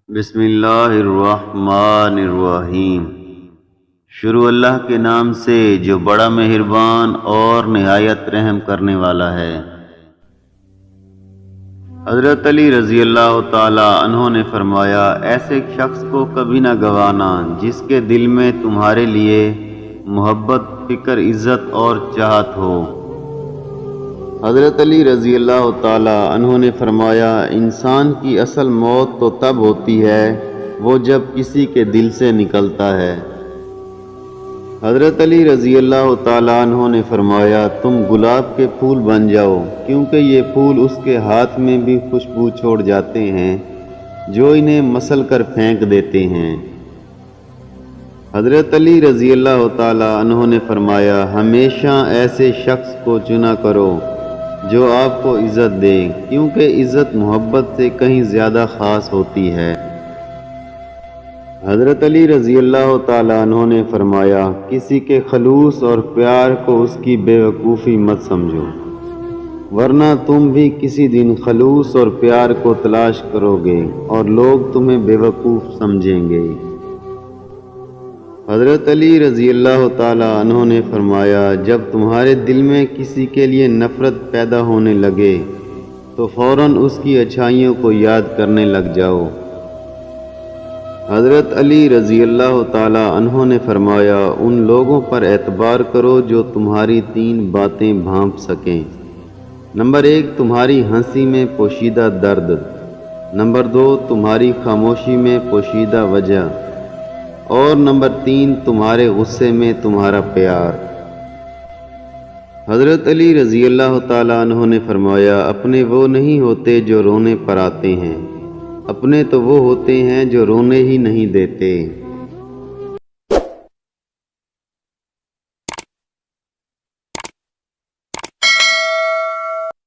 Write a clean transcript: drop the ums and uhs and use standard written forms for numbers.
بسم اللہ الرحمن الرحیم۔ شروع اللہ کے نام سے جو بڑا مہربان اور نہایت رحم کرنے والا ہے۔ حضرت علی رضی اللہ تعالی عنہ نے فرمایا، ایسے شخص کو کبھی نہ گوانا جس کے دل میں تمہارے لیے محبت، فکر، عزت اور چاہت ہو۔ حضرت علی رضی اللہ تعالی عنہ نے فرمایا، انسان کی اصل موت تو تب ہوتی ہے وہ جب کسی کے دل سے نکلتا ہے۔ حضرت علی رضی اللہ تعالی عنہ نے فرمایا، تم گلاب کے پھول بن جاؤ، کیونکہ یہ پھول اس کے ہاتھ میں بھی خوشبو چھوڑ جاتے ہیں جو انہیں مسل کر پھینک دیتے ہیں۔ حضرت علی رضی اللہ تعالی عنہ نے فرمایا، ہمیشہ ایسے شخص کو چنا کرو جو آپ کو عزت دے، کیونکہ عزت محبت سے کہیں زیادہ خاص ہوتی ہے۔ حضرت علی رضی اللہ تعالی عنہ نے فرمایا، کسی کے خلوص اور پیار کو اس کی بے وقوفی مت سمجھو، ورنہ تم بھی کسی دن خلوص اور پیار کو تلاش کرو گے اور لوگ تمہیں بے وقوف سمجھیں گے۔ حضرت علی رضی اللہ تعالی عنہ نے فرمایا، جب تمہارے دل میں کسی کے لیے نفرت پیدا ہونے لگے تو فوراً اس کی اچھائیوں کو یاد کرنے لگ جاؤ۔ حضرت علی رضی اللہ تعالی عنہ نے فرمایا، ان لوگوں پر اعتبار کرو جو تمہاری 3 باتیں بھانپ سکیں۔ نمبر 1، تمہاری ہنسی میں پوشیدہ درد۔ نمبر 2، تمہاری خاموشی میں پوشیدہ وجہ۔ اور نمبر 3، تمہارے غصے میں تمہارا پیار۔ حضرت علی رضی اللہ تعالی عنہ نے فرمایا، اپنے وہ نہیں ہوتے جو رونے پر آتے ہیں، اپنے تو وہ ہوتے ہیں جو رونے ہی نہیں دیتے۔